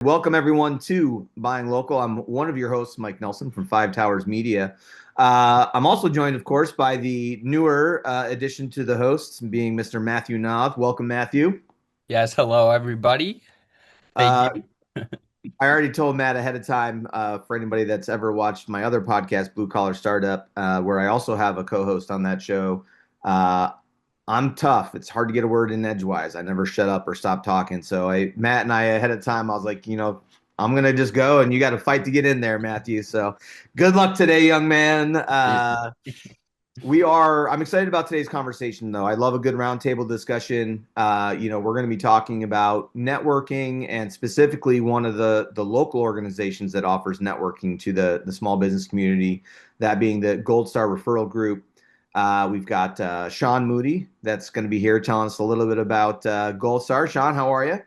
Welcome everyone to Buying Local. I'm one of your hosts, Mike Nelson from Five Towers Media. I'm also joined, of course, by the newer addition to the hosts, being Mr. Matthew Noth. Welcome, Matthew. Yes, hello everybody. Thank Uh, you. I already told Matt ahead of time, for anybody that's ever watched my other podcast, Blue Collar Startup, where I also have a co-host on that show. Uh, I'm tough. It's hard to get a word in edgewise. I never shut up or stop talking. So Matt and I ahead of time, I was like, I'm gonna just go, and you got to fight to get in there, Matthew. So good luck today, young man. I'm excited about today's conversation, though. I love a good roundtable discussion. We're going to be talking about networking, and specifically one of the local organizations that offers networking to the small business community, that being the Gold Star Referral Group. We've got Shawn Moodie that's going to be here telling us a little bit about Gold Star. Shawn, how are you?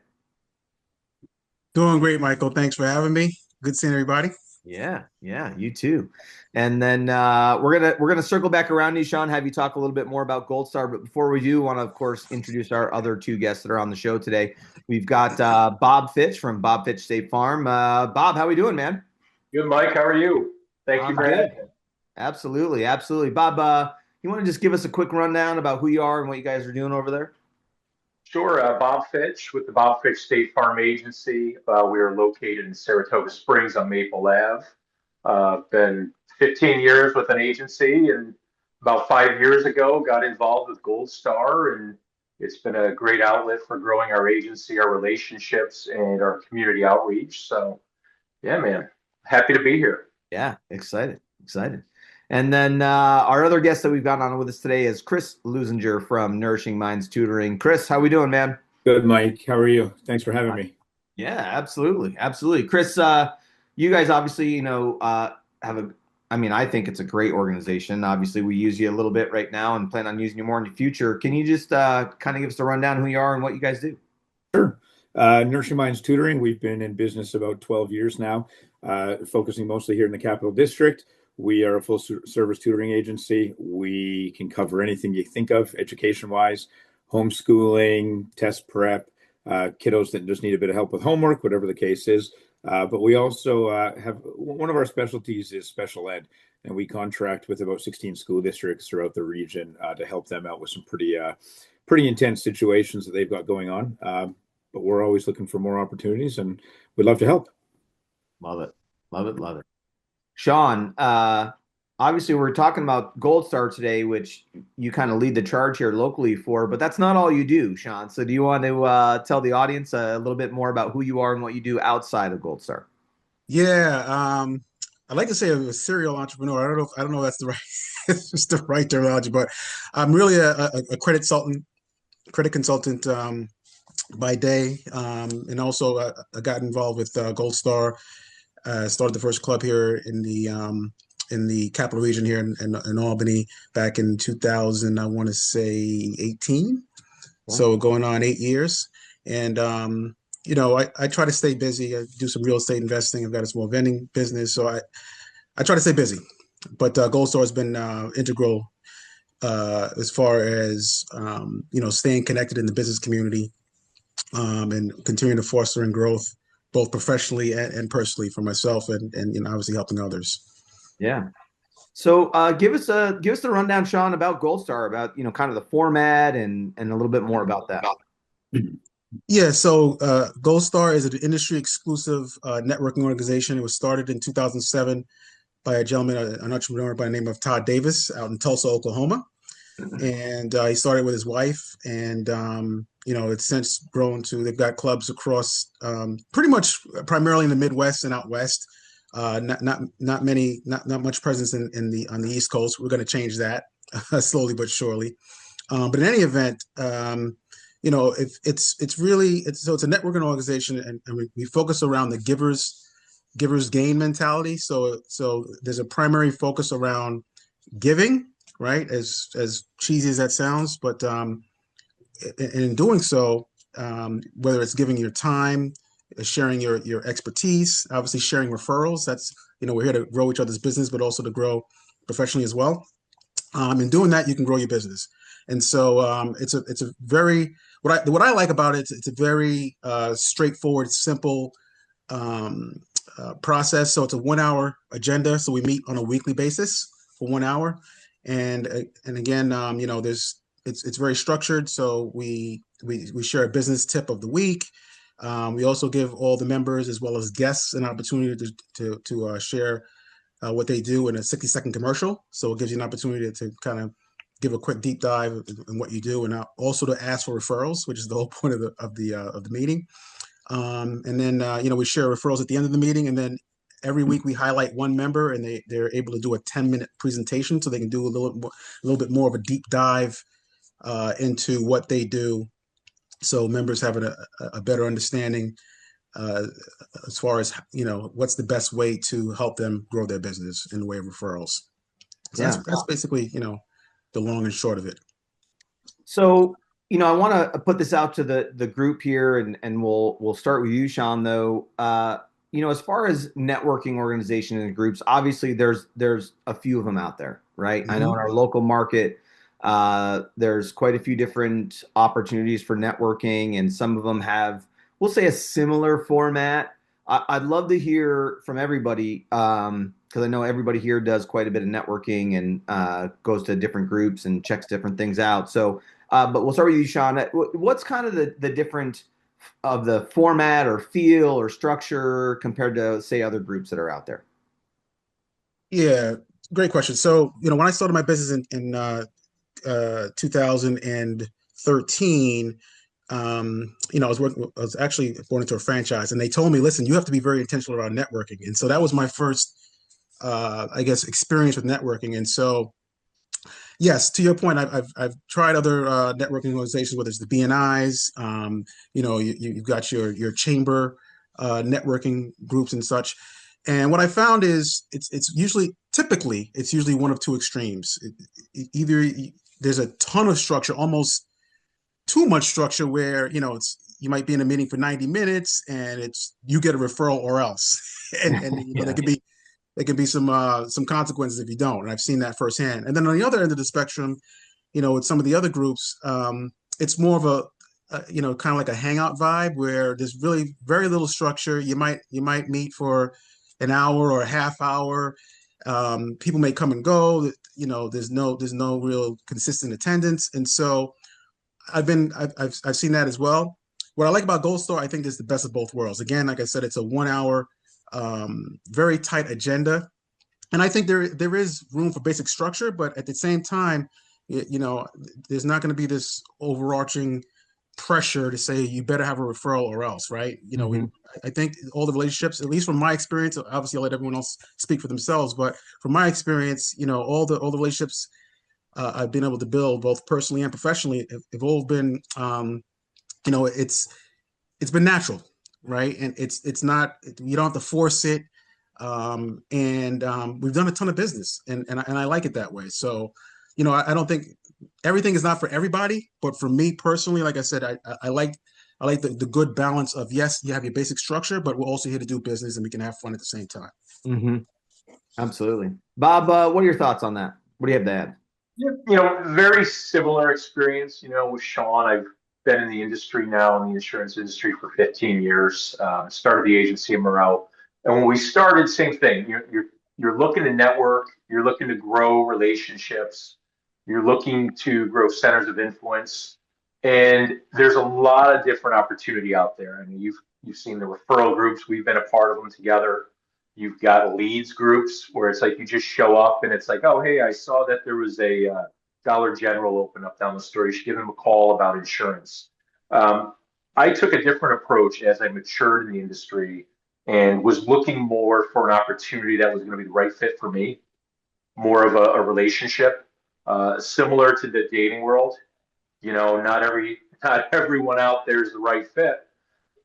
Doing great, Michael. Thanks for having me. Good seeing everybody. Yeah, you too. And then we're gonna circle back around to you, Shawn, have you talk a little bit more about Gold Star. But before we do, want to of course introduce our other two guests that are on the show today. We've got Bob Fitch from Bob Fitch State Farm. Bob, how we doing, man? Good, Mike. How are you? Thank you I'm for having good. me. Absolutely. Bob, you want to just give us a quick rundown about who you are and what you guys are doing over there? Sure. Bob Fitch with the Bob Fitch State Farm Agency. We are located in Saratoga Springs on Maple Ave. Been 15 years with an agency, and about 5 years ago got involved with Gold Star, and it's been a great outlet for growing our agency, our relationships, and our community outreach. So, yeah, man, happy to be here. Yeah, excited. And then our other guest that we've got on with us today is Chris Leuzinger from Nourishing Minds Tutoring. Chris, how we doing, man? Good, Mike. How are you? Thanks for having me. Yeah, absolutely. Chris, you guys obviously, have I think it's a great organization. Obviously, we use you a little bit right now and plan on using you more in the future. Can you just kind of give us a rundown who you are and what you guys do? Sure. Nourishing Minds Tutoring, we've been in business about 12 years now, focusing mostly here in the Capital District. We are a full service tutoring agency. We can cover anything you think of education-wise, homeschooling, test prep, kiddos that just need a bit of help with homework, whatever the case is. But we also have one of our specialties is special ed, and we contract with about 16 school districts throughout the region to help them out with some pretty intense situations that they've got going on. But we're always looking for more opportunities, and we'd love to help. Love it. Shawn, obviously we're talking about Gold Star today, which you kind of lead the charge here locally for, but that's not all you do, Shawn. So do you want to tell the audience a little bit more about who you are and what you do outside of Gold Star? Yeah, I like to say I'm a serial entrepreneur. I don't know if that's the right it's the right terminology, but I'm really a credit consultant by day, and also I got involved with Gold Star. Started the first club here in the capital region here in Albany back in 2000. I want to say 18. Wow. So going on 8 years, and I try to stay busy. I do some real estate investing. I've got a small vending business, so I try to stay busy. But Gold Star has been integral as far as staying connected in the business community, and continuing to foster and growth both professionally and personally for myself, and obviously helping others. Yeah. So give us the rundown, Shawn, about Gold Star, about kind of the format and a little bit more about that. Yeah, so Gold Star is an industry exclusive networking organization. It was started in 2007 by a gentleman, an entrepreneur by the name of Todd Davis out in Tulsa, Oklahoma. And he started with his wife, and it's since grown to, they've got clubs across pretty much primarily in the Midwest and out west. Not much presence on the East Coast. We're going to change that slowly but surely. But in any event, it's a networking organization, and we focus around the givers gain mentality. So there's a primary focus around giving, right? As cheesy as that sounds, but in doing so, whether it's giving your time, sharing your expertise, obviously sharing referrals. That's, we're here to grow each other's business, but also to grow professionally as well. In doing that, you can grow your business. And so it's a very, what I like about it, it's a very straightforward, simple process. So it's a 1 hour agenda. So we meet on a weekly basis for 1 hour. And again, it's very structured. So we share a business tip of the week. We also give all the members as well as guests an opportunity to share what they do in a 60-second commercial. So it gives you an opportunity to kind of give a quick deep dive in what you do, and also to ask for referrals, which is the whole point of the meeting. And then we share referrals at the end of the meeting, and then every week we highlight one member, and they're able to do a 10-minute presentation, so they can do a little bit more of a deep dive into what they do, so members have a better understanding as far as what's the best way to help them grow their business in the way of referrals. So that's basically the long and short of it. So I want to put this out to the group here, and we'll start with you, Shawn. Though as far as networking organizations and groups, obviously there's a few of them out there, right? Mm-hmm. I know in our local market, there's quite a few different opportunities for networking, and some of them have, we'll say, a similar format. I'd love to hear from everybody, because I know everybody here does quite a bit of networking and goes to different groups and checks different things out. So, but we'll start with you, Shawn. What's kind of the different of the format or feel or structure compared to, say, other groups that are out there? Yeah, great question. So, when I started my business in 2013, I was actually born into a franchise, and they told me, listen, you have to be very intentional around networking. And so that was my first, experience with networking. And so, yes, to your point, I've tried other networking organizations, whether it's the BNIs, you've got your chamber networking groups and such. And what I found is it's usually one of two extremes. Either there's a ton of structure, almost too much structure, where you might be in a meeting for 90 minutes and you get a referral or else, and there could be some consequences if you don't. And I've seen that firsthand. And then on the other end of the spectrum, with some of the other groups, it's more of a kind of like a hangout vibe, where there's really very little structure. You might meet for an hour or a half hour. People may come and go. There's no real consistent attendance, and so I've seen that as well. What I like about Gold Star, I think, is the best of both worlds. Again, like I said, it's a 1 hour, very tight agenda, and I think there is room for basic structure, but at the same time, there's not going to be this overarching pressure to say you better have a referral or else, right? Mm-hmm. I think all the relationships, at least from my experience, obviously I'll let everyone else speak for themselves, but from my experience, all the relationships I've been able to build, both personally and professionally, have all been, it's been natural, right? And it's not, you don't have to force it. We've done a ton of business, and I like it that way. So, I don't think everything is not for everybody, but for me personally, like I said, I like the good balance of, yes, you have your basic structure, but we're also here to do business and we can have fun at the same time. Mm-hmm. Absolutely. Bob, what are your thoughts on that? What do you have to add? Very similar experience, with Shawn. I've been in the industry now, in the insurance industry, for 15 years. Started the agency in Morel. And when we started, same thing. You're looking to network. You're looking to grow relationships. You're looking to grow centers of influence. And there's a lot of different opportunity out there. I mean, you've seen the referral groups. We've been a part of them together. You've got leads groups where it's like you just show up and it's like, oh, hey, I saw that there was a Dollar General open up down the street. You should give them a call about insurance. I took a different approach as I matured in the industry and was looking more for an opportunity that was going to be the right fit for me, more of a relationship, similar to the dating world. Not everyone out there is the right fit.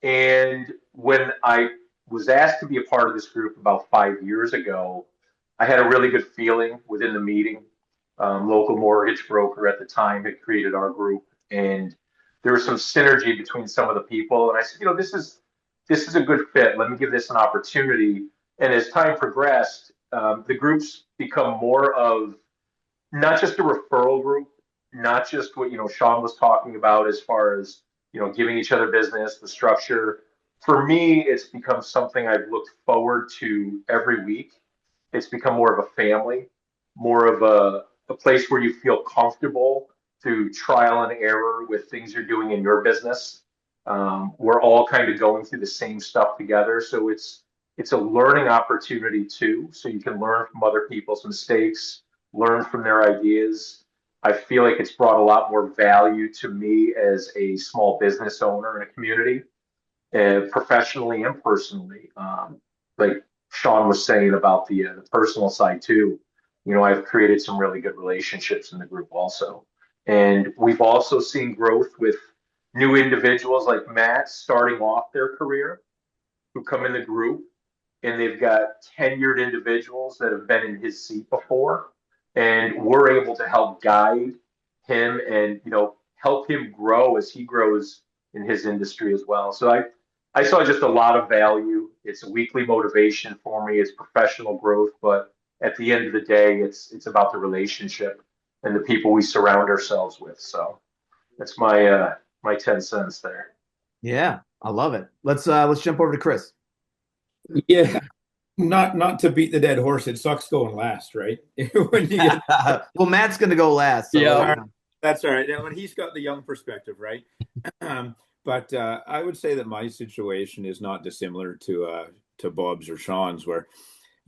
And when I was asked to be a part of this group about 5 years ago, I had a really good feeling within the meeting. Local mortgage broker at the time had created our group, and there was some synergy between some of the people. And I said, this is a good fit. Let me give this an opportunity. And as time progressed, the groups become more of not just a referral group, not just what Shawn was talking about as far as giving each other business, the structure. For me, it's become something I've looked forward to every week. It's become more of a family, more of a place where you feel comfortable through trial and error with things you're doing in your business. We're all kind of going through the same stuff together. So it's a learning opportunity too. So you can learn from other people's mistakes, learn from their ideas. I feel like it's brought a lot more value to me as a small business owner in a community, professionally and personally. Like Shawn was saying about the personal side too. I've created some really good relationships in the group also, and we've also seen growth with new individuals like Matt starting off their career who come in the group, and they've got tenured individuals that have been in his seat before, and we're able to help guide him and help him grow as he grows in his industry as well. So I saw just a lot of value. It's a weekly motivation for me. It's professional growth, but at the end of the day, it's about the relationship and the people we surround ourselves with. So that's my 10 cents there. Yeah, I love it. Let's jump over to Chris. Yeah, not to beat the dead horse, it sucks going last, right? When you get, Well, Matt's going to go last. So Yeah. that's all right. When he's got the young perspective, right? But I would say that my situation is not dissimilar to Bob's or Shawn's, where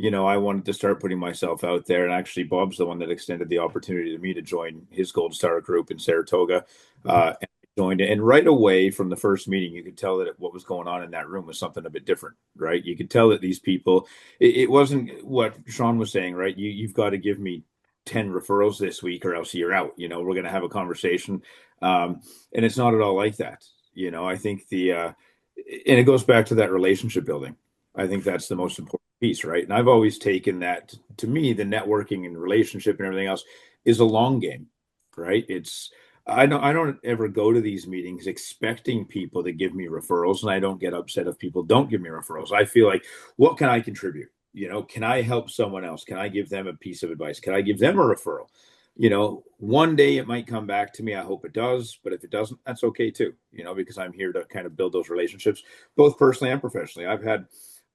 I wanted to start putting myself out there, and actually Bob's the one that extended the opportunity to me to join his Gold Star group in Saratoga. And I joined it, and right away from the first meeting, you could tell that what was going on in that room was something a bit different, right? You could tell that these people, it wasn't what Shawn was saying, right? You've got to give me 10 referrals this week or else you're out. We're going to have a conversation. And it's not at all like that. I think and it goes back to that relationship building. I think that's the most important piece, right? And I've always taken that, to me, the networking and relationship and everything else is a long game, right? I don't ever go to these meetings expecting people to give me referrals, and I don't get upset if people don't give me referrals. I feel like, what can I contribute? Can I help someone else? Can I give them a piece of advice? Can I give them a referral? One day it might come back to me. I hope it does, but if it doesn't, that's okay too, because I'm here to kind of build those relationships, both personally and professionally. I've had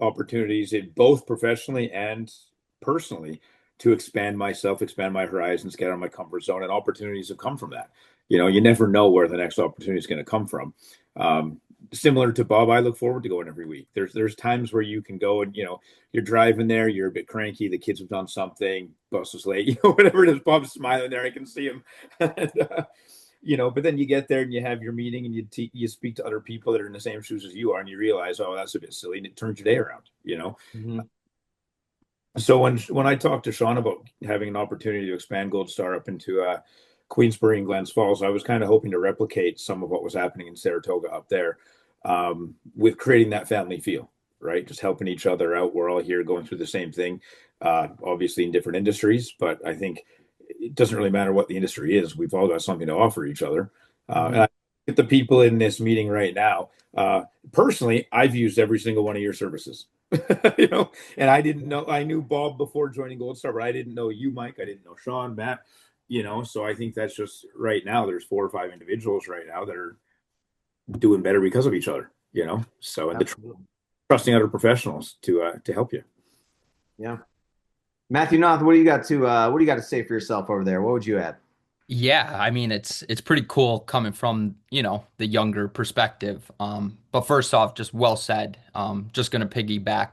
opportunities in both professionally and personally to expand myself, expand my horizons, get out of my comfort zone, and opportunities have come from that. You never know where the next opportunity is going to come from. Similar to Bob, I look forward to going every week. There's times where you can go and you're driving there, you're a bit cranky, the kids have done something, bus is late, whatever it is. Bob's smiling there, I can see him. And, but then you get there and you have your meeting and you speak to other people that are in the same shoes as you are, and you realize, oh, that's a bit silly, and it turns your day around. Mm-hmm. So when I talked to Shawn about having an opportunity to expand Gold Star up into Queensbury and Glens Falls, I was kind of hoping to replicate some of what was happening in Saratoga up there, with creating that family feel, right? Just helping each other out. We're all here going through the same thing, obviously in different industries, but I think it doesn't really matter what the industry is. We've all got something to offer each other. And I get the people in this meeting right now. Personally, I've used every single one of your services. And I didn't know. I knew Bob before joining Gold Star, but I didn't know you, Mike. I didn't know Shawn, Matt. So I think that's just right now. There's 4 or 5 individuals right now that are doing better because of each other. So and trusting other professionals to help you. Yeah. Matthew Noth, what do you got to say for yourself over there? What would you add? Yeah, I mean it's pretty cool coming from, the younger perspective. But first off, just well said. Just gonna piggyback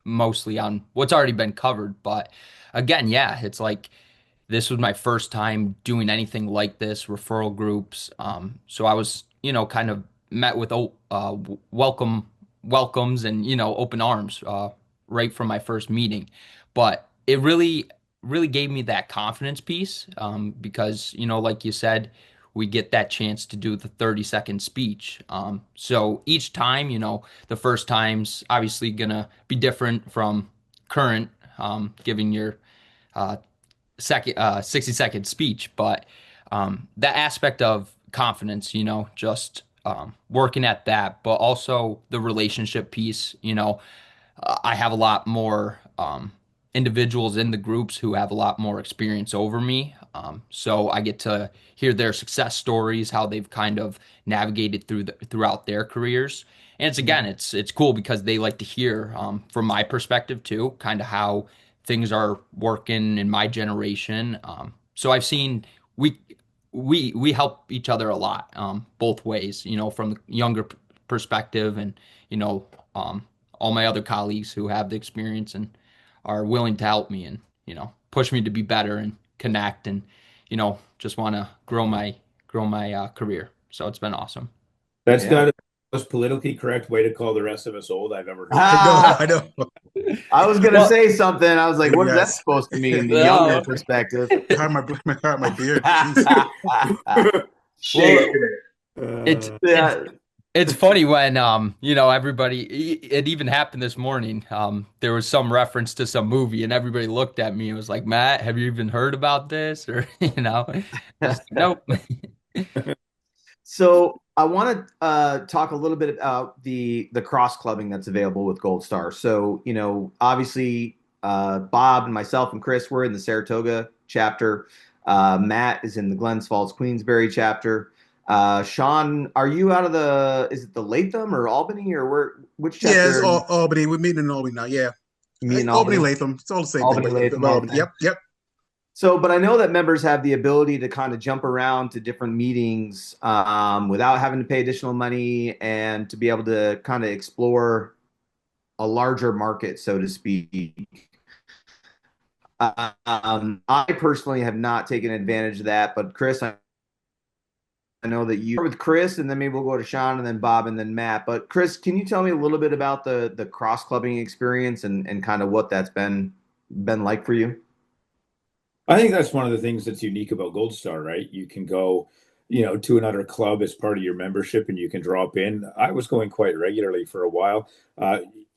mostly on what's already been covered. But again, yeah, it's like this was my first time doing anything like this, referral groups. So I was, kind of met with welcomes and, open arms right from my first meeting. But it really gave me that confidence piece, because, like you said, we get that chance to do the 30-second speech. So each time, the first time's obviously gonna be different from current, giving your 60-second speech, but that aspect of confidence, just working at that, but also the relationship piece. I have a lot more individuals in the groups who have a lot more experience over me. So I get to hear their success stories, how they've kind of navigated throughout their careers. And it's again, it's cool because they like to hear from my perspective too, kind of how things are working in my generation. So I've seen we we help each other a lot, both ways, from the younger perspective and, you know, all my other colleagues who have the experience and are willing to help me and, push me to be better and connect and, just want to grow my career. So it's been awesome. That's Yeah. not the most politically correct way to call the rest of us old I've ever heard. I know. I was gonna Well- say something. I was like, what is that Yes. supposed to mean? The No. younger perspective. My beard. Jeez. Shake It's Yeah. it's funny when everybody, it even happened this morning. There was some reference to some movie and everybody looked at me and was like, Matt, have you even heard about this? Or just nope. So I want to talk a little bit about the cross clubbing that's available with Gold Star. So, obviously, Bob and myself and Chris were in the Saratoga chapter. Matt is in the Glens Falls, Queensbury chapter. Shawn, are you out of is it the Latham or Albany or which chapter? Yeah, it's Albany. We're meeting in Albany now. Yeah. Me and Albany Latham. It's all the same Albany, thing. Latham, Albany. okay. Yep. So, but I know that members have the ability to kind of jump around to different meetings without having to pay additional money and to be able to kind of explore a larger market, so to speak. I personally have not taken advantage of that, but Chris, I know that you are with Chris, and then maybe we'll go to Shawn, and then Bob, and then Matt. But Chris, can you tell me a little bit about the cross clubbing experience and kind of what that's been like for you? I think that's one of the things that's unique about Gold Star, right? You can go, to another club as part of your membership and you can drop in. I was going quite regularly for a while.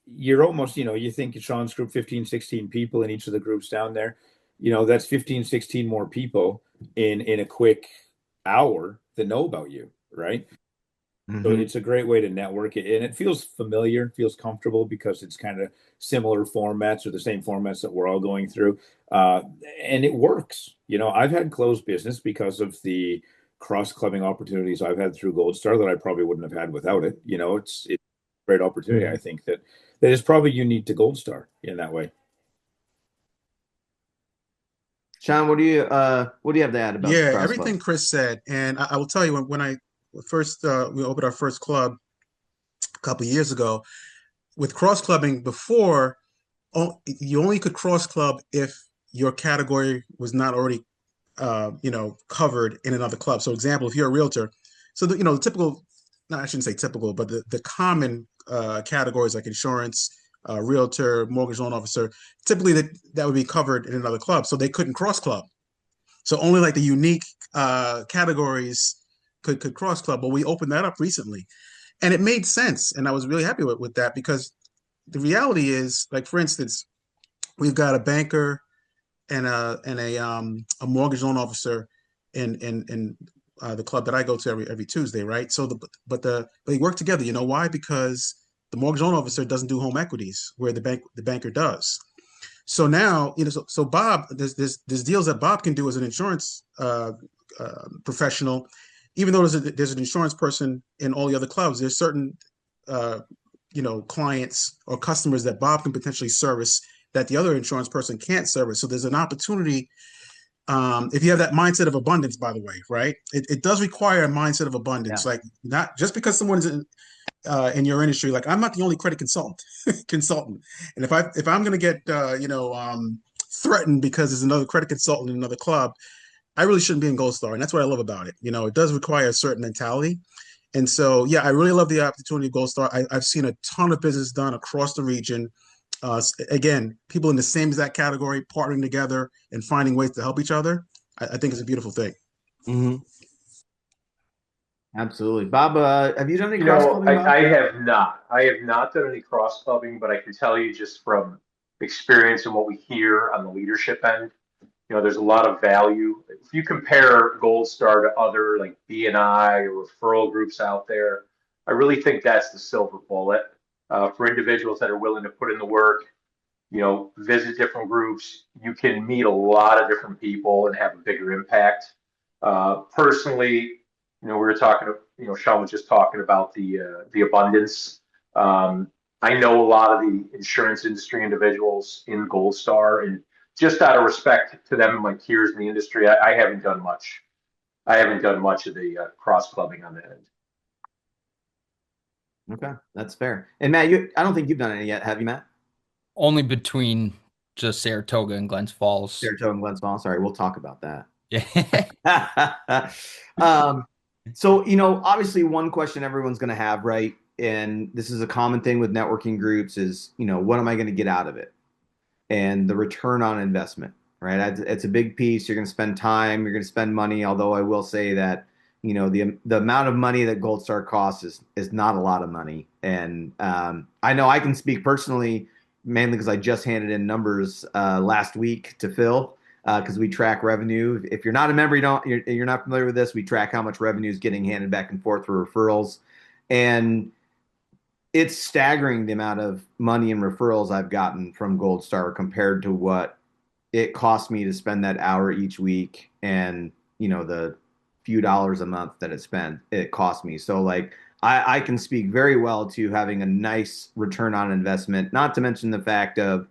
You're almost, you think Shawn's group, 15, 16 people in each of the groups down there, that's 15, 16 more people in a quick hour that know about you, right? So it's a great way to network it, and it feels familiar, feels comfortable because it's kind of similar formats or the same formats that we're all going through, and it works. I've had closed business because of the cross clubbing opportunities I've had through Gold Star that I probably wouldn't have had without it. It's a great opportunity. I think that is probably unique to Gold Star in that way. Shawn, what do you have to add about Yeah, cross everything club? Chris said. And I will tell you, when I first we opened our first club a couple of years ago, with cross clubbing before, you only could cross club if your category was not already covered in another club. So example, if you're a realtor, so the typical, no, I shouldn't say typical, but the common categories like insurance, realtor, mortgage loan officer, typically that would be covered in another club. So they couldn't cross club. So only like the unique categories could cross club. But we opened that up recently, and it made sense. And I was really happy with that because the reality is, like for instance, we've got a banker and a mortgage loan officer in the club that I go to every Tuesday, right? So but they work together. You know why? Because the mortgage loan officer doesn't do home equities, where the banker does. So now, so Bob, there's deals that Bob can do as an insurance professional, even though there's an insurance person in all the other clubs. There's certain clients or customers that Bob can potentially service that the other insurance person can't service. So there's an opportunity. If you have that mindset of abundance, by the way, right? It does require a mindset of abundance. Yeah. Like, not just because someone's in your industry, like I'm not the only credit consultant. And if I'm going to get threatened because there's another credit consultant in another club, I really shouldn't be in Gold Star. And that's what I love about it. It does require a certain mentality. And so, yeah, I really love the opportunity of Gold Star. I've seen a ton of business done across the region. Again, people in the same exact category partnering together and finding ways to help each other. I think it's a beautiful thing. Mm-hmm. Absolutely. Bob, have you done any cross clubbing? I have not. I have not done any cross clubbing, but I can tell you just from experience and what we hear on the leadership end, there's a lot of value. If you compare Gold Star to other like BNI or referral groups out there, I really think that's the silver bullet for individuals that are willing to put in the work. visit different groups. You can meet a lot of different people and have a bigger impact. Personally, we were talking, Shawn was just talking about the abundance. I know a lot of the insurance industry individuals in Gold Star, and just out of respect to them and my peers in the industry, I haven't done much. I haven't done much of the cross clubbing on that end. Okay, that's fair. And Matt, I don't think you've done any yet, have you, Matt? Only between just Saratoga and Glens Falls. Saratoga and Glens Falls. Sorry, we'll talk about that. Yeah. So, obviously one question everyone's going to have, right? And this is a common thing with networking groups is, what am I going to get out of it? And the return on investment, right? It's a big piece. You're going to spend time, you're going to spend money. Although I will say that, the amount of money that Gold Star costs is not a lot of money. And I know I can speak personally, mainly because I just handed in numbers last week to Phil. Because we track revenue. If you're not a member, you're not familiar with this. We track how much revenue is getting handed back and forth for referrals, and it's staggering the amount of money and referrals I've gotten from Gold Star compared to what it cost me to spend that hour each week, and the few dollars a month that it cost me. So like I can speak very well to having a nice return on investment. Not to mention the fact of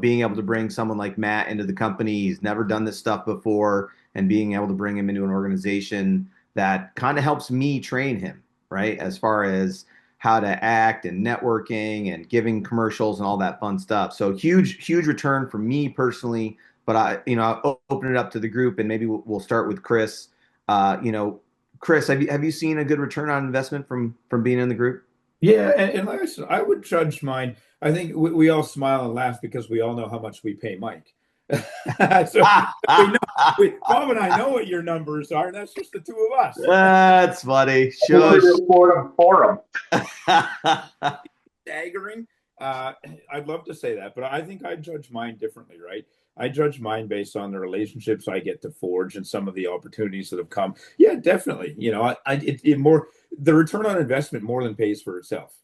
being able to bring someone like Matt into the company. He's never done this stuff before, and being able to bring him into an organization that kind of helps me train him, right? As far as how to act and networking and giving commercials and all that fun stuff. So huge return for me personally, but I'll open it up to the group, and maybe we'll start with Chris. Chris, have you seen a good return on investment from being in the group? Yeah, and like I said, I would judge mine. I think we all smile and laugh because we all know how much we pay Mike. So Bob and I know what your numbers are. That's just the two of us. That's funny. Shush. For them. Staggering. I'd love to say that, but I think I judge mine differently, right? I judge mine based on the relationships I get to forge and some of the opportunities that have come. Yeah, definitely. The return on investment more than pays for itself.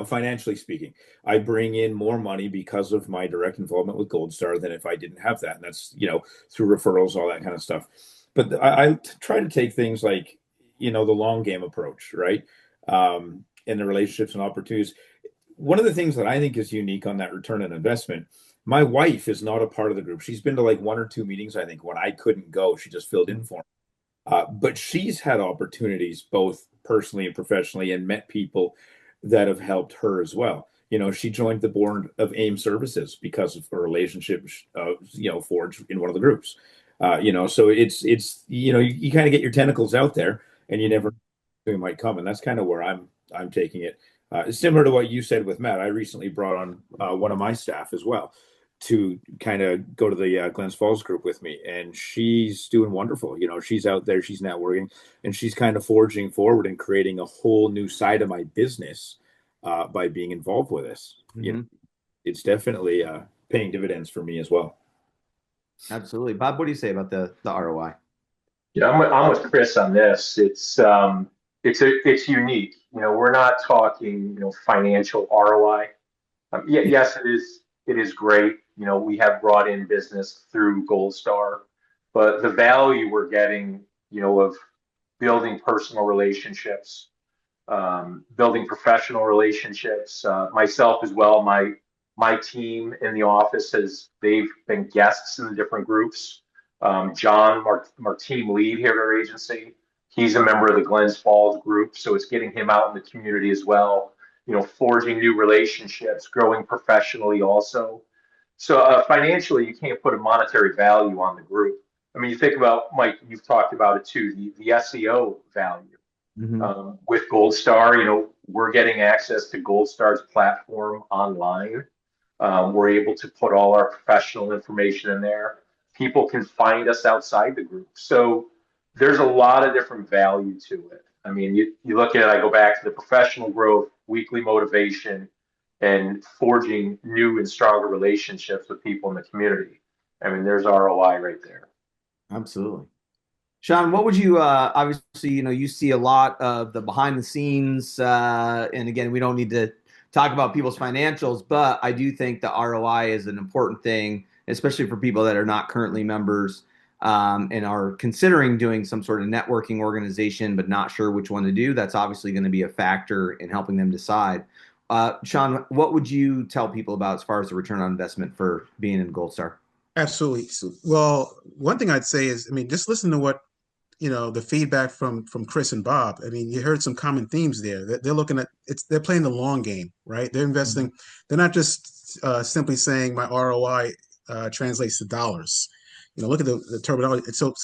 Financially speaking, I bring in more money because of my direct involvement with Gold Star than if I didn't have that. And that's, through referrals, all that kind of stuff. But I try to take things like, the long game approach, right? And the relationships and opportunities. One of the things that I think is unique on that return on investment, my wife is not a part of the group. She's been to like one or two meetings, I think, when I couldn't go. She just filled in for me. But she's had opportunities both personally and professionally, and met people that have helped her as well. She joined the board of AIM Services because of her relationship, forged in one of the groups. So it's you kind of get your tentacles out there, and you never know who might come, and that's kind of where I'm taking it. Similar to what you said with Matt, I recently brought on one of my staff as well to kind of go to the Glens Falls group with me, and she's doing wonderful. She's out there, she's networking, and she's kind of forging forward and creating a whole new side of my business by being involved with this. Mm-hmm. It's definitely paying dividends for me as well. Absolutely. Bob, what do you say about the ROI? Yeah, I'm with Chris on this. It's unique. We're not talking, financial ROI. Yes, it is great. We have brought in business through Gold Star, but the value we're getting, of building personal relationships, building professional relationships, myself as well, my team in the office they've been guests in the different groups. John, our team lead here at our agency, he's a member of the Glens Falls group, so it's getting him out in the community as well. Forging new relationships, growing professionally also. So financially, you can't put a monetary value on the group. I mean, you think about, Mike, you've talked about it too, the SEO value. Mm-hmm. With Gold Star, we're getting access to Gold Star's platform online. We're able to put all our professional information in there. People can find us outside the group. So there's a lot of different value to it. I mean, you look at it, I go back to the professional growth, weekly motivation, and forging new and stronger relationships with people in the community. I mean, there's ROI right there. Absolutely. Shawn, what would you obviously, you see a lot of the behind the scenes, and again, we don't need to talk about people's financials, but I do think the ROI is an important thing, especially for people that are not currently members and are considering doing some sort of networking organization, but not sure which one to do. That's obviously going to be a factor in helping them decide. Shawn, what would you tell people about as far as the return on investment for being in Gold Star? Absolutely. So, well, one thing I'd say is, I mean, just listen to what, the feedback from Chris and Bob. I mean, you heard some common themes there. They're looking at they're playing the long game, right? They're investing. They're not just simply saying my ROI translates to dollars. Look at the terminology. So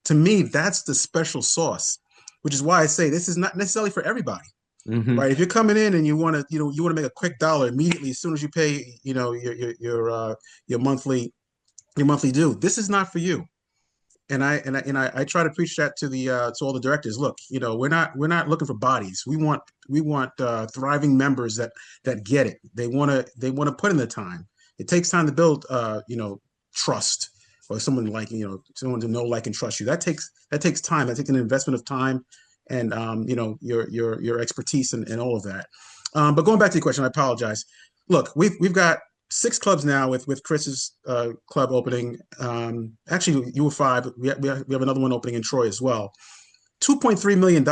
to me, that's the special sauce, which is why I say this is not necessarily for everybody, Mm-hmm. right? If you're coming in and you want to, you want to make a quick dollar immediately as soon as you pay, your monthly due, this is not for you. And I try to preach that to all the directors. Look, we're not looking for bodies. We want thriving members that get it. They want to put in the time. It takes time to build trust, or someone to know, like, and trust you. That takes time. That takes an investment of time and your expertise and all of that. But going back to your question, I apologize. Look, we've got 6 clubs now with Chris's club opening. Actually, you were 5. We have another one opening in Troy as well. $2.3 million,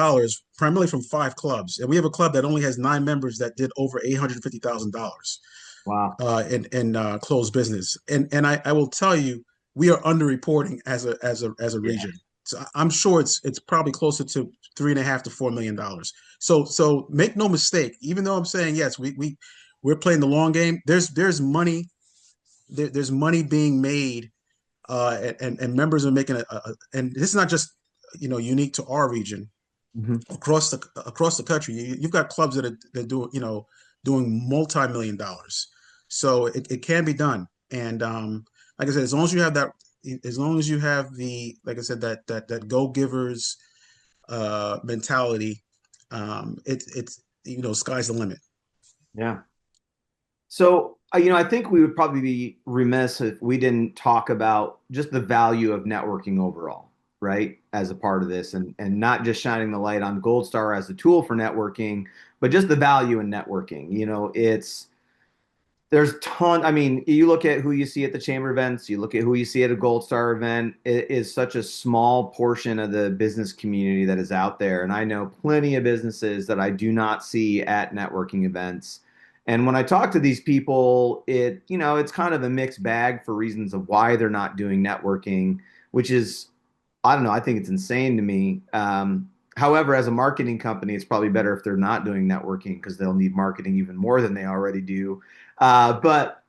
primarily from 5 clubs, and we have a club that only has 9 members that did over $850,000 Wow. in closed business. And I will tell you, we are underreporting as a region. So I'm sure it's probably closer to $3.5 to $4 million. So make no mistake. Even though I'm saying yes, we're playing the long game. There's money. There's money being made, and members are making and this is not just unique to our region. Mm-hmm. Across the country, you've got clubs that are doing multi-million dollars. So it can be done. And like I said, as long as you have that, as long as you have the, like I said, that go givers mentality, it's sky's the limit. Yeah. So, I think we would probably be remiss if we didn't talk about just the value of networking overall, right? As a part of this, and not just shining the light on Gold Star as a tool for networking, but just the value in networking. There's I mean, you look at who you see at the chamber events, you look at who you see at a Gold Star event, it is such a small portion of the business community that is out there. And I know plenty of businesses that I do not see at networking events. And when I talk to these people, it's kind of a mixed bag for reasons of why they're not doing networking, which is, I don't know, I think it's insane to me. However, as a marketing company, it's probably better if they're not doing networking, because they'll need marketing even more than they already do. But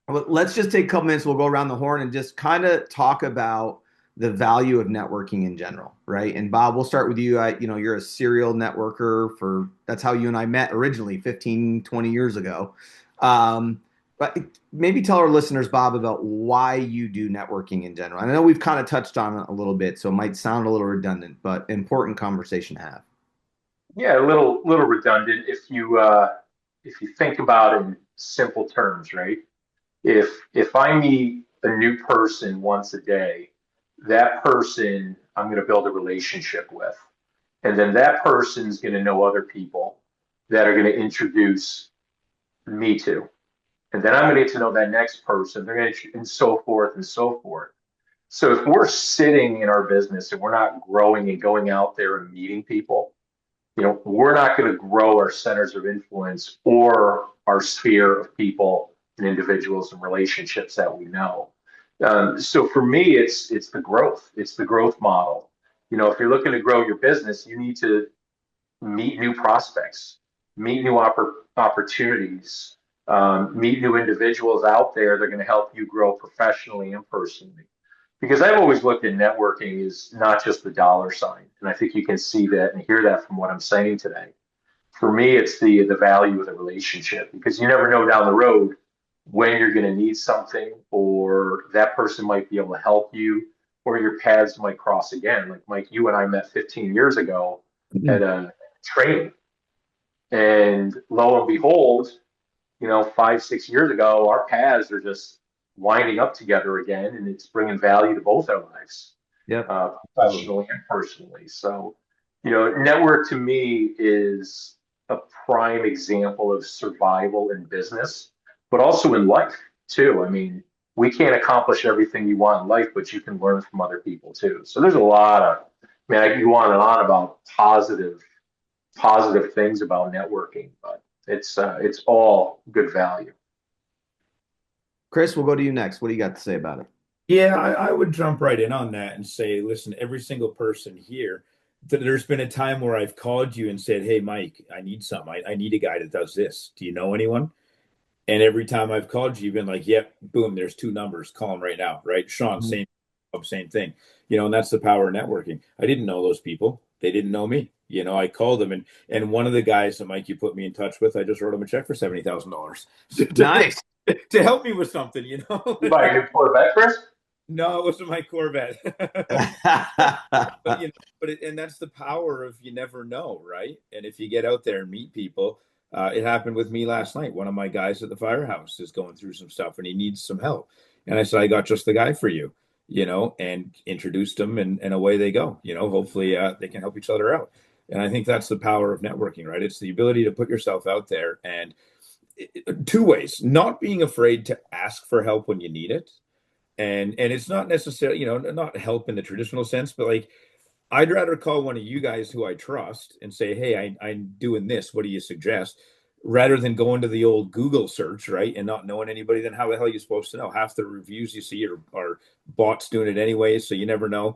let's just take a couple minutes. We'll go around the horn and just kind of talk about the value of networking in general, right? And Bob, we'll start with you. You're a serial networker. That's how you and I met originally 15, 20 years ago. But maybe tell our listeners, Bob, about why you do networking in general. And I know we've kind of touched on it a little bit, so it might sound a little redundant, but important conversation to have. Yeah, a little redundant if you think about it in simple terms, right? If I meet a new person once a day, that person I'm going to build a relationship with. And then that person's going to know other people that are going to introduce me to. And then I'm going to get to know that next person. They're going to, and so forth and so forth. So if we're sitting in our business and we're not growing and going out there and meeting people, we're not going to grow our centers of influence or our sphere of people and individuals and relationships that we know. So for me, it's the growth. It's the growth model. If you're looking to grow your business, you need to meet new prospects, meet new opportunities, meet new individuals out there that are going to help you grow professionally and personally. Because I've always looked at networking as not just the dollar sign. And I think you can see that and hear that from what I'm saying today. For me, it's the value of the relationship, because you never know down the road when you're going to need something, or that person might be able to help you, or your paths might cross again. Like Mike, you and I met 15 years ago at a training. And lo and behold, 5, 6 years ago, our paths are just winding up together again, and it's bringing value to both our lives, professionally and personally. So, network to me is a prime example of survival in business, but also in life too. I mean, we can't accomplish everything you want in life, but you can learn from other people too. So there's a lot of, I mean, I can go on and on about positive things about networking, but it's all good value. Chris, we'll go to you next. What do you got to say about it? Yeah, I would jump right in on that and say, listen, every single person here, there's been a time where I've called you and said, hey, Mike, I need something. I need a guy that does this. Do you know anyone? And every time I've called you, you've been like, yep, boom, there's 2 numbers. Call them right now, right? Shawn, same thing. And that's the power of networking. I didn't know those people. They didn't know me. I called them, and one of the guys that, Mike, you put me in touch with, I just wrote him a check for $70,000 Nice. to help me with something, You buy a new Corvette, Chris? No, it wasn't my Corvette. And that's the power of, you never know, right? And if you get out there and meet people, it happened with me last night. One of my guys at the firehouse is going through some stuff and he needs some help. And I said, I got just the guy for you, and introduced them, and away they go. Hopefully they can help each other out. And I think that's the power of networking, right? It's the ability to put yourself out there, and 2 ways: not being afraid to ask for help when you need it. And it's not necessarily, not help in the traditional sense, but like, I'd rather call one of you guys who I trust and say, hey, I'm doing this. What do you suggest? Rather than going to the old Google search, right, and not knowing anybody. Then how the hell are you supposed to know? Half the reviews you see are bots doing it anyway, so you never know.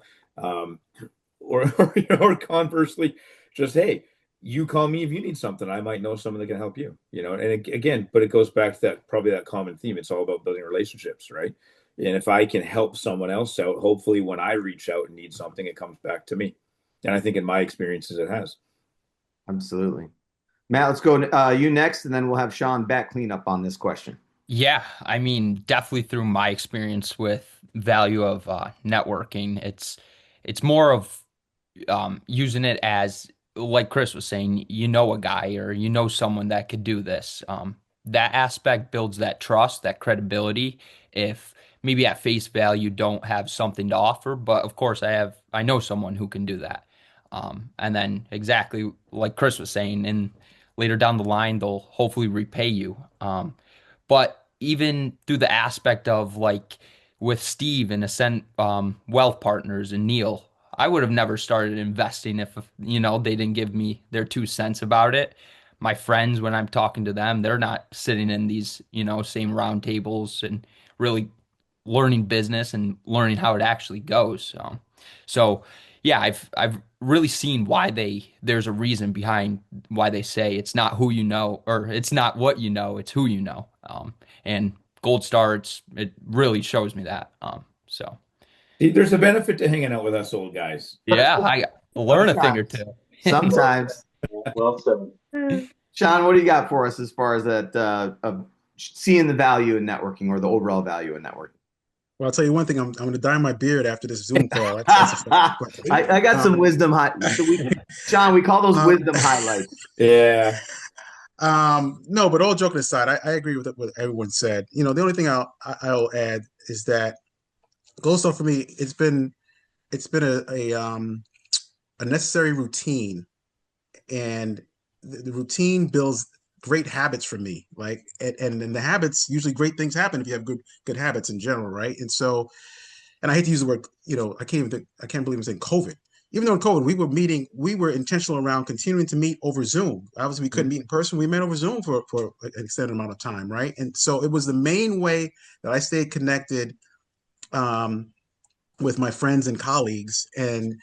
Or conversely, just, hey, you call me if you need something. I might know someone that can help you. And again, but it goes back to probably that common theme. It's all about building relationships, right? And if I can help someone else out, hopefully when I reach out and need something, it comes back to me. And I think in my experiences, it has. Absolutely. Matt, let's go you next, and then we'll have Shawn back clean up on this question. Yeah, I mean, definitely through my experience with value of networking, it's more of using it as, like Chris was saying, a guy or someone that could do this. That aspect builds that trust, that credibility. If maybe at face value don't have something to offer, but of course I know someone who can do that. And then exactly like Chris was saying, and later down the line, they'll hopefully repay you. But even through the aspect of like with Steve and Ascent Wealth Partners and Neil, I would have never started investing if, they didn't give me their 2 cents about it. My friends, when I'm talking to them, they're not sitting in these, same round tables and really learning business and learning how it actually goes. So yeah, I've really seen why there's a reason behind why they say it's not who you know, or it's not what you know, it's who you know. And Gold Star, it really shows me that. So There's a benefit to hanging out with us old guys. yeah, I learn a thing or two. Sometimes. Well said. Shawn, what do you got for us as far as that of seeing the value in networking, or the overall value in networking? Well, I'll tell you one thing. I'm going to dye my beard after this Zoom call. I got some wisdom. Shawn, we call those wisdom highlights. Yeah. No, but all joking aside, I agree with what everyone said. The only thing I'll add is that Gold Star for me, it's been a necessary routine, and the routine builds great habits for me. Like, and the habits, usually great things happen if you have good habits in general, right? And so, and I hate to use the word, I can't believe I'm saying COVID. Even though in COVID, we were intentional around continuing to meet over Zoom. Obviously, we couldn't meet in person. We met over Zoom for an extended amount of time, right? And so it was the main way that I stayed connected with my friends and colleagues. And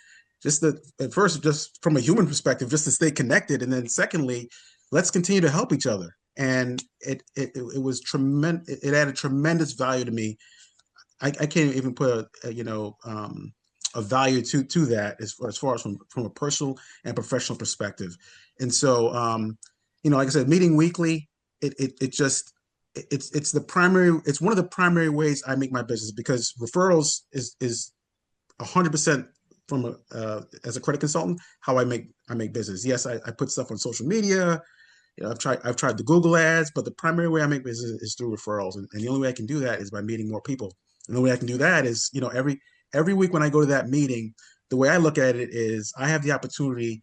at first, just from a human perspective, just to stay connected. And then secondly, let's continue to help each other. And it was tremendous. It added tremendous value to me. I can't even put a value to that as far as from a personal and professional perspective. And so, like I said, meeting weekly, it's one of the primary ways I make my business, because referrals is 100% from as a credit consultant, how I make business. Yes, I put stuff on social media. I've tried the Google ads, but the primary way I make business is through referrals. And the only way I can do that is by meeting more people. And the way I can do that is, every week when I go to that meeting, the way I look at it is I have the opportunity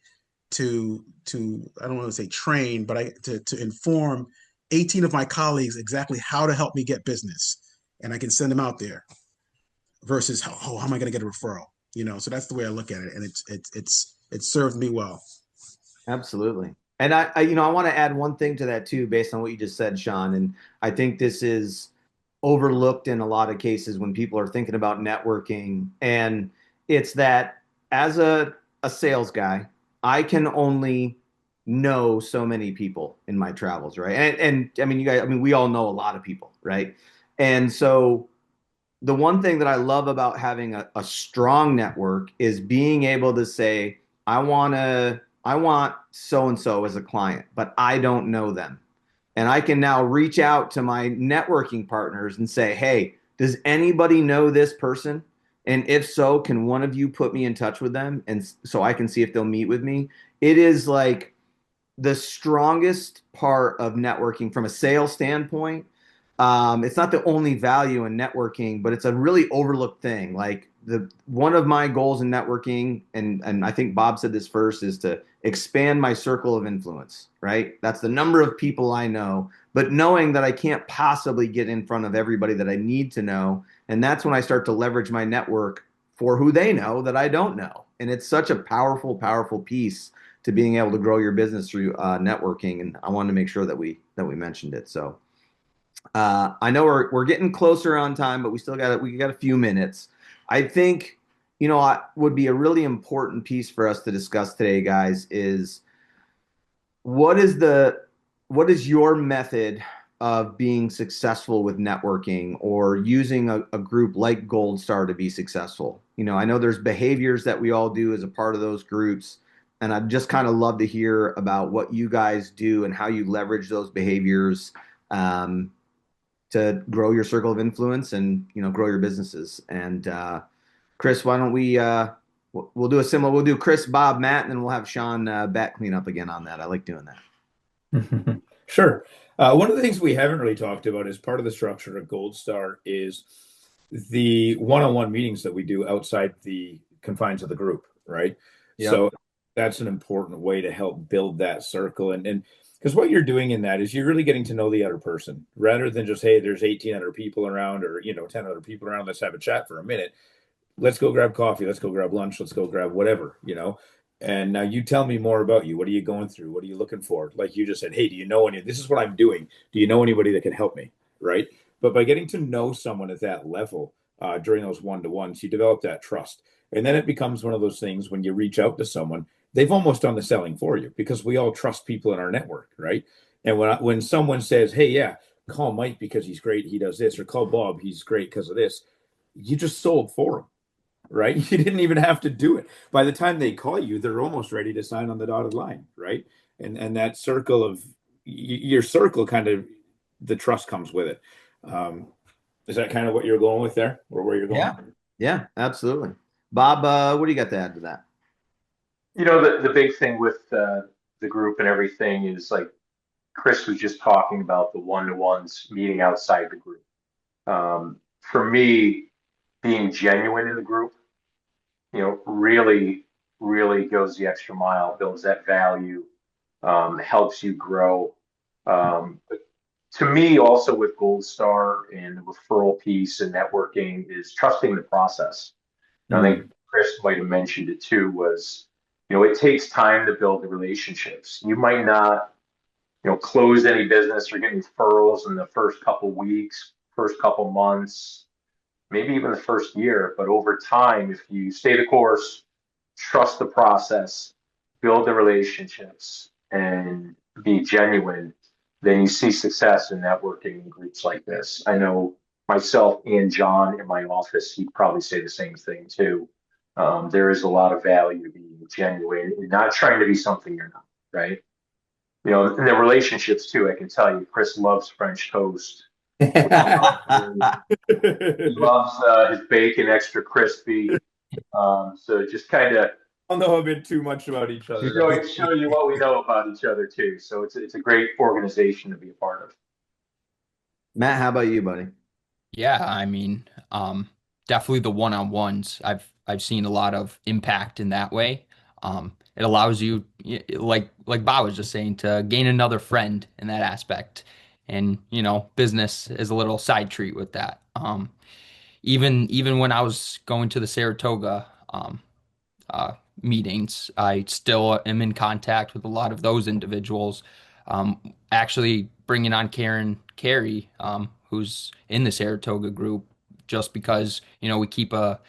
I don't want to say train, but to inform 18 of my colleagues exactly how to help me get business, and I can send them out there versus how am I going to get a referral? So that's the way I look at it, and it's served me well. Absolutely. And I want to add one thing to that too, based on what you just said, Shawn. And I think this is overlooked in a lot of cases when people are thinking about networking. And it's that as a sales guy, I can only know so many people in my travels, right? And I mean, you guys, I mean, we all know a lot of people, right? And so the one thing that I love about having a strong network is being able to say, I want so and so as a client, but I don't know them. And I can now reach out to my networking partners and say, hey, does anybody know this person? And if so, can one of you put me in touch with them? And so I can see if they'll meet with me. It is like the strongest part of networking from a sales standpoint. It's not the only value in networking, but it's a really overlooked thing. Like one of my goals in networking, and I think Bob said this first, is to expand my circle of influence, right? That's the number of people I know, but knowing that I can't possibly get in front of everybody that I need to know. And that's when I start to leverage my network for who they know that I don't know. And it's such a powerful, powerful piece to being able to grow your business through networking. And I wanted to make sure that we mentioned it. So I know we're getting closer on time, but we got a few minutes. I think would be a really important piece for us to discuss today, guys, is what is your method of being successful with networking or using a group like Gold Star to be successful? I know there's behaviors that we all do as a part of those groups, and I'd just kind of love to hear about what you guys do and how you leverage those behaviors to grow your circle of influence and grow your businesses. And Chris, why don't we'll do a similar, we'll do Chris, Bob, Matt, and then we'll have Shawn back clean up again on that. I like doing that. Sure. One of the things we haven't really talked about as part of the structure of Gold Star is the one-on-one meetings that we do outside the confines of the group, right? Yep. So that's an important way to help build that circle. And because what you're doing in that is you're really getting to know the other person rather than just, hey, there's 18 other people around or, 10 other people around. Let's have a chat for a minute. Let's go grab coffee. Let's go grab lunch. Let's go grab whatever, And now you tell me more about you. What are you going through? What are you looking for? Like you just said, hey, do you know this is what I'm doing. Do you know anybody that can help me? Right. But by getting to know someone at that level during those one-to-ones, you develop that trust. And then it becomes one of those things when you reach out to someone, they've almost done the selling for you because we all trust people in our network. Right. And when someone says, hey, yeah, call Mike because he's great, he does this, or call Bob, he's great because of this, you just sold for him. Right? You didn't even have to do it. By the time they call you, they're almost ready to sign on the dotted line, right? And that circle of your circle, kind of the trust comes with it. Is that kind of what you're going with there, or where you're going? Yeah, absolutely. Bob, what do you got to add to that? The big thing with the group and everything is like Chris was just talking about the one-to-ones meeting outside the group. For me, being genuine in the group, really, really goes the extra mile, builds that value, helps you grow. But to me, also with Gold Star and the referral piece and networking is trusting the process. Mm-hmm. I think Chris might have mentioned it too, was, it takes time to build the relationships. You might not, close any business or get referrals in the first couple weeks, first couple months, maybe even the first year, but over time, if you stay the course, trust the process, build the relationships, and be genuine, then you see success in networking in groups like this. I know myself and John in my office, he'd probably say the same thing too. There is a lot of value to being genuine and not trying to be something you're not, right? And the relationships too, I can tell you, Chris loves French toast. He loves his bacon extra crispy. So just kind of, I don't know a bit too much about each other. Show you what we know about each other too. So it's a great organization to be a part of. Matt, how about you, buddy? Yeah, I mean, definitely the one-on-ones. I've seen a lot of impact in that way. it allows you, like Bob was just saying, to gain another friend in that aspect. And, business is a little side treat with that. Even when I was going to the Saratoga uh, meetings, I still am in contact with a lot of those individuals. Actually, bringing on Karen Carey, who's in the Saratoga group, just because we keep a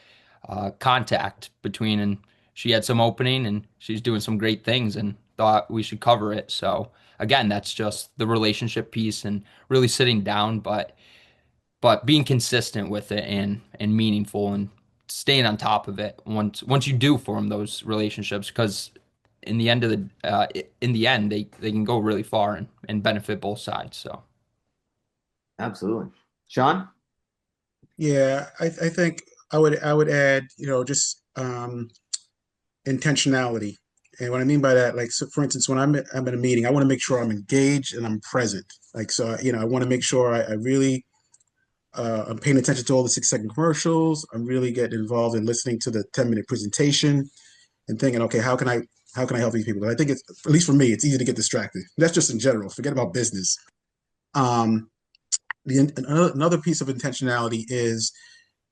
contact between, and she had some opening and she's doing some great things and thought we should cover it. So again, that's just the relationship piece and really sitting down, but being consistent with it and meaningful and staying on top of it once you do form those relationships, because in the end they can go really far and benefit both sides. So Absolutely. Shawn? Yeah, I think I would add, just intentionality. And what I mean by that, like, so for instance, when I'm in a meeting, I want to make sure I'm engaged and I'm present. Like, so, I want to make sure I really I'm paying attention to all the 6-second commercials. I'm really getting involved in listening to the 10-minute presentation and thinking, okay, how can I help these people? But I think it's, at least for me, it's easy to get distracted. That's just in general. Forget about business. Um, another piece of intentionality is,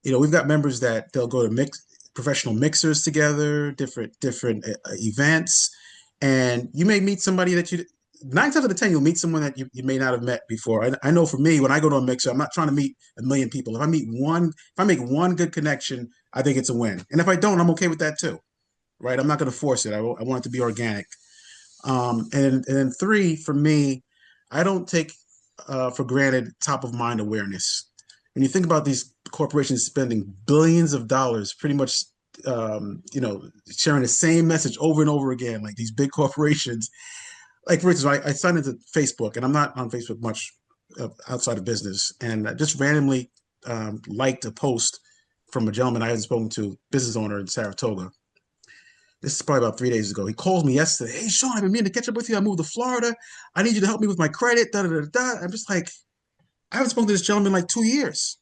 we've got members that they'll go to professional mixers together, different events, and you may meet somebody that you 9 times out of 10 you'll meet someone that you may not have met before. I know for me, when I go to a mixer, I'm not trying to meet a million people. If I make one good connection, I think it's a win. And if I don't, I'm okay with that too, right? I'm not going to force it. I want it to be organic. And then three, for me, I don't take for granted top of mind awareness. When you think about these corporations spending billions of dollars, pretty much, sharing the same message over and over again, like these big corporations. Like for instance, I signed into Facebook, and I'm not on Facebook much outside of business, and I just randomly liked a post from a gentleman I hadn't spoken to, business owner in Saratoga. This is probably about 3 days ago. He called me yesterday. Hey, Shawn, I've been meaning to catch up with you. I moved to Florida. I need you to help me with my credit. Da da da da. I'm just like, I haven't spoken to this gentleman in like 2 years.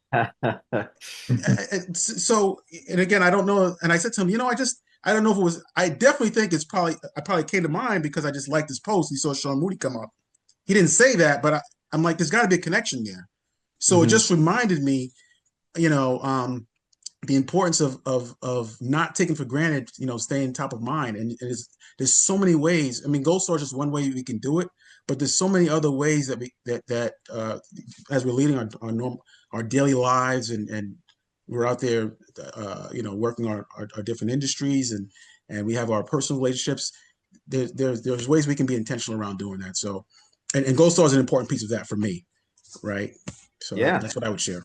So, and again, I don't know. And I said to him, I don't know if it was, I definitely think I probably came to mind because I just liked this post. He saw Shawn Moodie come up. He didn't say that, but I'm like, there's got to be a connection there. So it just reminded me, you know, the importance of not taking for granted, staying top of mind. And there's so many ways. I mean, Gold Star is just one way we can do it, but there's so many other ways that as we're leading our daily lives and we're out there, working our different industries and we have our personal relationships. There's ways we can be intentional around doing that. So, and Gold Star is an important piece of that for me, right? So Yeah. that's what I would share.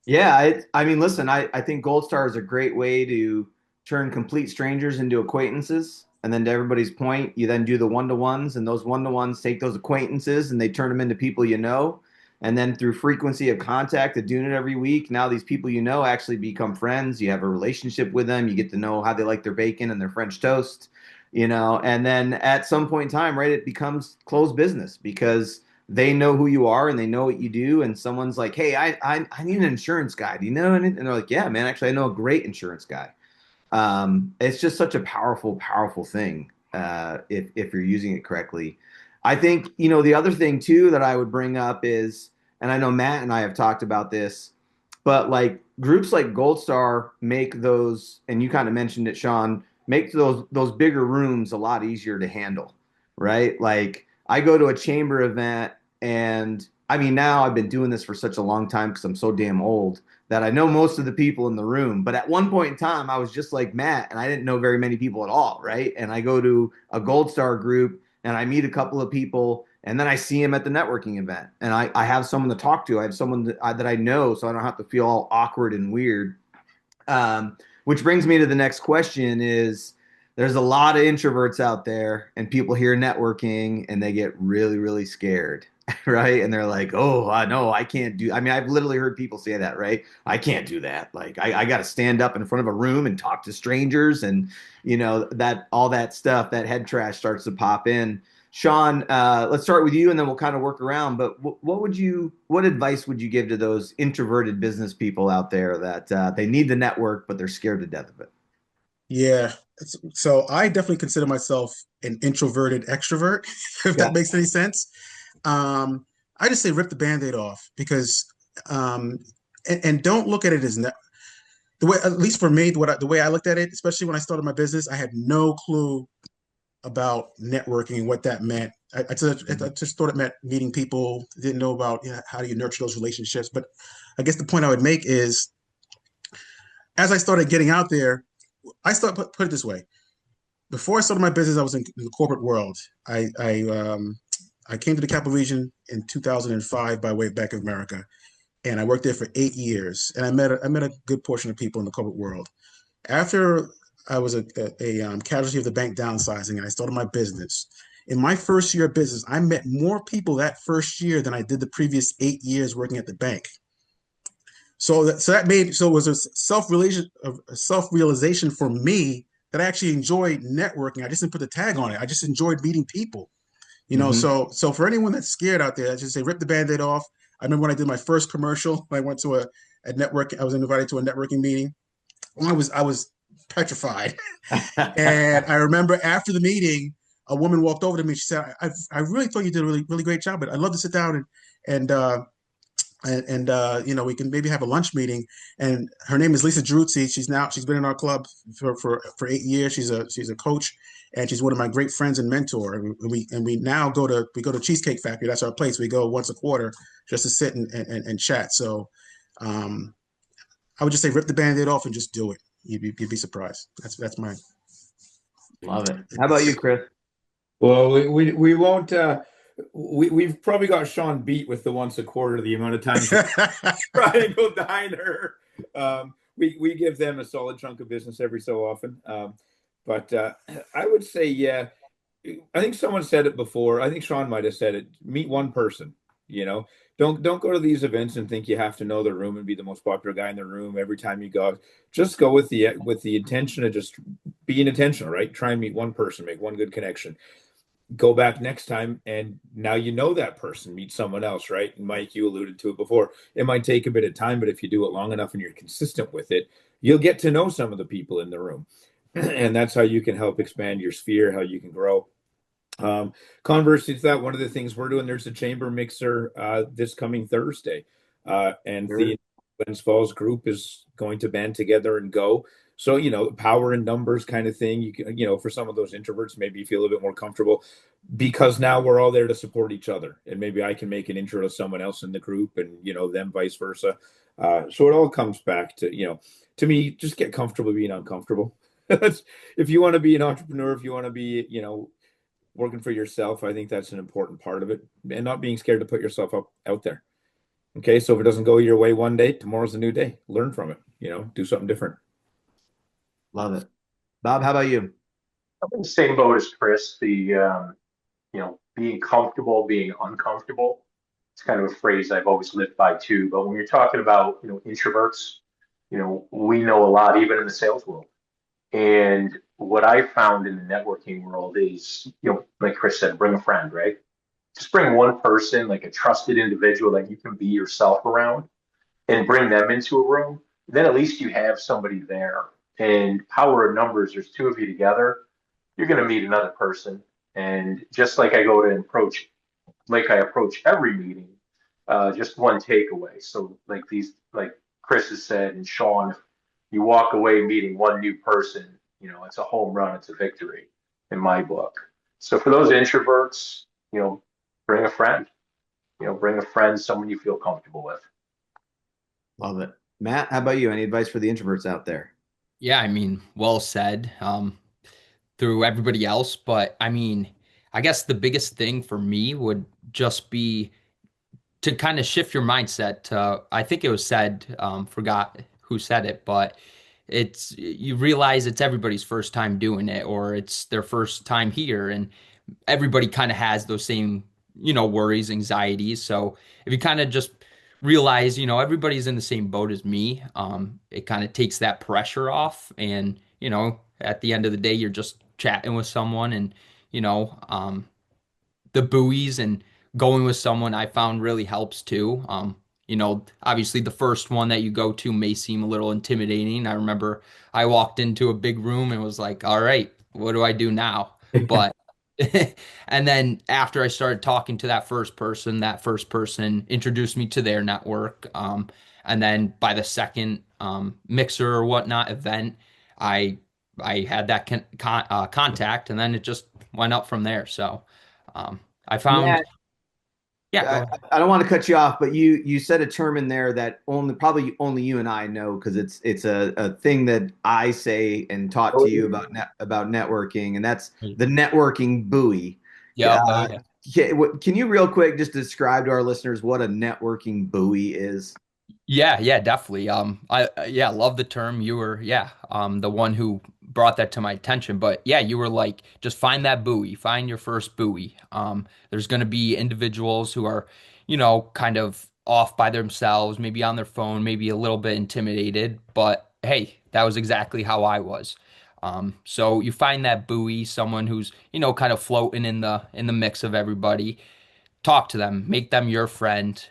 Yeah, I mean, listen, I think Gold Star is a great way to turn complete strangers into acquaintances. And then to everybody's point, you then do the one-to-ones, and those one-to-ones take those acquaintances and they turn them into people you know. And then through frequency of contact of doing it every week, now these people you know actually become friends. You have a relationship with them. You get to know how they like their bacon and their French toast, and then at some point in time, right, it becomes closed business because they know who you are and they know what you do. And someone's like, hey, I need an insurance guy. Do you know anything? And they're like, yeah, man, actually, I know a great insurance guy. It's just such a powerful, powerful thing if you're using it correctly. I think, the other thing too that I would bring up is, and I know Matt and I have talked about this, but like groups like Gold Star make those, and you kind of mentioned it, Shawn, make those bigger rooms a lot easier to handle, right? Like I go to a chamber event, and I mean, now I've been doing this for such a long time because I'm so damn old that I know most of the people in the room. But at one point in time, I was just like Matt, and I didn't know very many people at all, right? And I go to a Gold Star group, and I meet a couple of people, and then I see him at the networking event, and I have someone to talk to. I have someone that I know, so I don't have to feel all awkward and weird. Which brings me to the next question is, there's a lot of introverts out there and people hear networking and they get really, really scared, right? And they're like, oh, I know I can't do. I mean, I've literally heard people say that, right? I can't do that. Like, I got to stand up in front of a room and talk to strangers, and that all that stuff, that head trash starts to pop in. Shawn, let's start with you, and then we'll kind of work around. But what advice would you give to those introverted business people out there that they need the network, but they're scared to death of it? Yeah. So I definitely consider myself an introverted extrovert, if that Yeah. makes any sense. Um, I just say rip the Band-Aid off because, um, and don't look at it as the way, at least for me, the way I looked at it, especially when I started my business, I had no clue about networking and what that meant. I just thought it meant meeting people, didn't know about, how do you nurture those relationships. But I guess the point I would make is as I started getting out there, put it this way. Before I started my business, I was in the corporate world. I came to the Capital Region in 2005 by way of Bank of America, and I worked there for 8 years. And I met a good portion of people in the corporate world. After I was a casualty of the bank downsizing, and I started my business. In my first year of business, I met more people that first year than I did the previous 8 years working at the bank. So it was a self realization for me that I actually enjoyed networking. I just didn't put the tag on it. I just enjoyed meeting people. Hmm. So for anyone that's scared out there, I just say rip the Band-Aid off. I remember when I did my first commercial, I went to a network. I was invited to a networking meeting. I was petrified. And I remember after the meeting, a woman walked over to me. She said, I really thought you did a really, really great job, but I'd love to sit down and we can maybe have a lunch meeting. And her name is Lisa Druzzi. She's been in our club for 8 years. She's a coach, and she's one of my great friends and mentor. And we now go to Cheesecake Factory. That's our place. We go once a quarter just to sit and chat. So um, I would just say rip the Band-Aid off and just do it. You'd be surprised. That's my Love it. How about you, Chris? Well, we won't. We've probably got Shawn beat with the once a quarter the amount of times we Triangle Diner. We give them a solid chunk of business every so often. But I would say, yeah, I think someone said it before. I think Shawn might have said it. Meet one person. You know, don't go to these events and think you have to know the room and be the most popular guy in the room every time you go. Just go with the intention of just being intentional, right? Try and meet one person, make one good connection, go back next time, and now you know that person. Meet someone else, right? And Mike, you alluded to it before. It might take a bit of time, but if you do it long enough and you're consistent with it, you'll get to know some of the people in the room. And that's how you can help expand your sphere, how you can grow. Conversely to that, one of the things we're doing, there's a chamber mixer this coming Thursday. And Sure. the Glens Falls group is going to band together and go. So, power in numbers kind of thing. You can, for some of those introverts, maybe you feel a bit more comfortable because now we're all there to support each other. And maybe I can make an intro to someone else in the group and, them vice versa. So it all comes back to me, just get comfortable being uncomfortable. If you want to be an entrepreneur, if you want to be, working for yourself, I think that's an important part of it, and not being scared to put yourself out there. Okay, so if it doesn't go your way one day, tomorrow's a new day. Learn from it. Do something different. Love it. Bob, how about you? I'm in the same boat as Chris. Being comfortable, being uncomfortable. It's kind of a phrase I've always lived by too. But when you're talking about, introverts, we know a lot, even in the sales world. And what I found in the networking world is, like Chris said, bring a friend, right? Just bring one person, like a trusted individual that you can be yourself around, and bring them into a room. Then at least you have somebody there. And power of numbers, there's two of you together, you're going to meet another person. And just like I approach every meeting, just one takeaway. So like Chris has said, and Shawn, if you walk away meeting one new person, it's a home run, it's a victory in my book. So for those introverts, bring a friend, bring a friend, someone you feel comfortable with. Love it. Matt, how about you? Any advice for the introverts out there? Yeah, I mean, well said, through everybody else. But I mean, I guess the biggest thing for me would just be to kind of shift your mindset to, I think it was said, forgot who said it, but you realize it's everybody's first time doing it, or it's their first time here. And everybody kind of has those same, worries, anxieties. So if you kind of just realize, everybody's in the same boat as me, it kind of takes that pressure off. And, at the end of the day, you're just chatting with someone, and, the buoys and going with someone I found really helps too. Obviously the first one that you go to may seem a little intimidating. I remember I walked into a big room and was like, all right, what do I do now? But and then after I started talking to that first person introduced me to their network. And then by the second mixer or whatnot event, I I had that contact, and then it just went up from there. So I Matt, found, yeah, go I, ahead. I don't want to cut you off, but you said a term in there that probably only you and I know, because it's a thing that I say and taught to you about networking, and that's the networking buoy. Yep. Oh Uh, yeah. can you real quick just describe to our listeners what a networking buoy is? Yeah, definitely. Yeah, love the term. You were, yeah, the one who brought that to my attention. But yeah, you were like, just find that buoy, find your first buoy. There's going to be individuals who are, kind of off by themselves, maybe on their phone, maybe a little bit intimidated. But hey, that was exactly how I was. So you find that buoy, someone who's, kind of floating in the mix of everybody. Talk to them, make them your friend.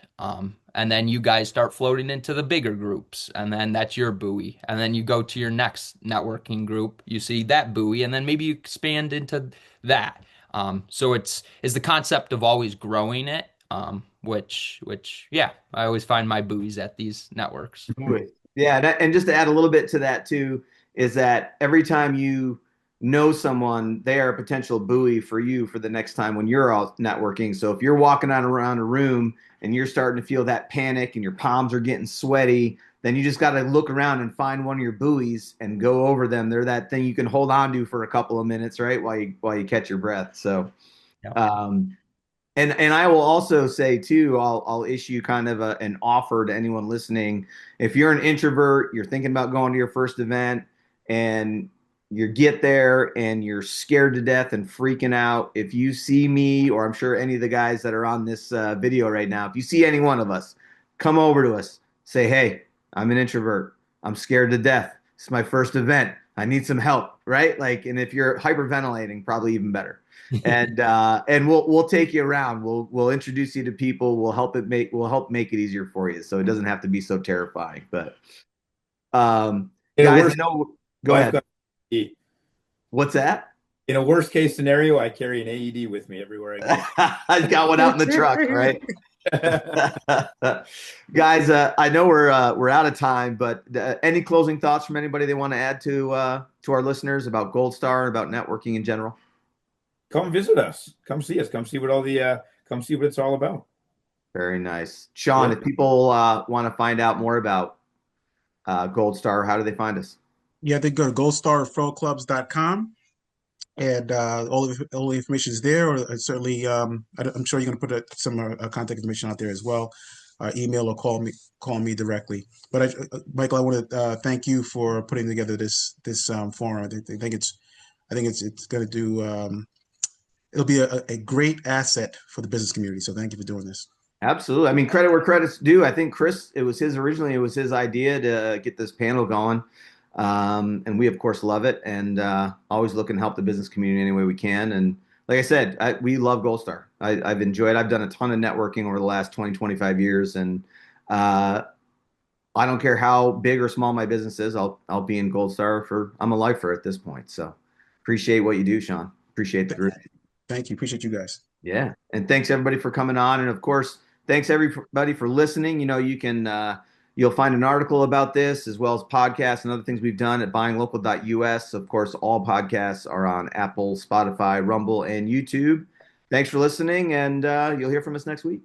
And then you guys start floating into the bigger groups, and then that's your buoy. And then you go to your next networking group, you see that buoy, and then maybe you expand into that. So it's the concept of always growing it, which yeah, I always find my buoys at these networks. Buoy. Yeah, and just to add a little bit to that too, is that every time you know someone, they are a potential buoy for you for the next time when you're out networking. So if you're walking on around a room and you're starting to feel that panic and your palms are getting sweaty, then you just got to look around and find one of your buoys and go over them. They're that thing you can hold on to for a couple of minutes, right? While you catch your breath. So Yeah. um, and I will also say too, I'll issue kind of an offer to anyone listening. If you're an introvert, you're thinking about going to your first event, and you get there and you're scared to death and freaking out. If you see me, or I'm sure any of the guys that are on this video right now, if you see any one of us, come over to us. Say, hey, I'm an introvert. I'm scared to death. It's my first event. I need some help, right? Like, and if you're hyperventilating, probably even better. And we'll take you around. We'll introduce you to people. We'll help make it easier for you, so it doesn't have to be so terrifying. But In a guys, I worst, know. Go I've ahead. got What's that? in a worst case scenario, I carry an AED with me everywhere I got one out in the truck, right? I go. Guys, I know we're out of time, but any closing thoughts from anybody they want to add to our listeners about Gold Star, about networking in general? Come visit us. Come see us. Come see what it's all about. Very nice, Shawn. Yeah. If people want to find out more about Gold Star, how do they find us? Yeah, they go to goldstarreferralclubs.com, and all the information is there. Or certainly, I'm sure you're going to put some contact information out there as well. Email or call me directly. But Michael, I want to thank you for putting together this forum. I think it's going to do. It'll be a great asset for the business community. So thank you for doing this. Absolutely. I mean, credit where credit's due. I think Chris, originally it was his idea to get this panel going. And we of course love it, and always looking to help the business community any way we can. And like I said, we love Gold Star. I've enjoyed, I've done a ton of networking over the last 20, 25 years. And uh, I don't care how big or small my business is. I'll be in Gold Star I'm a lifer at this point. So appreciate what you do, Shawn. Appreciate the group. Thank you. Appreciate you guys. Yeah. And thanks everybody for coming on. And of course, thanks everybody for listening. You can, you'll find an article about this as well as podcasts and other things we've done at buyinglocal.us. Of course, all podcasts are on Apple, Spotify, Rumble, and YouTube. Thanks for listening, and you'll hear from us next week.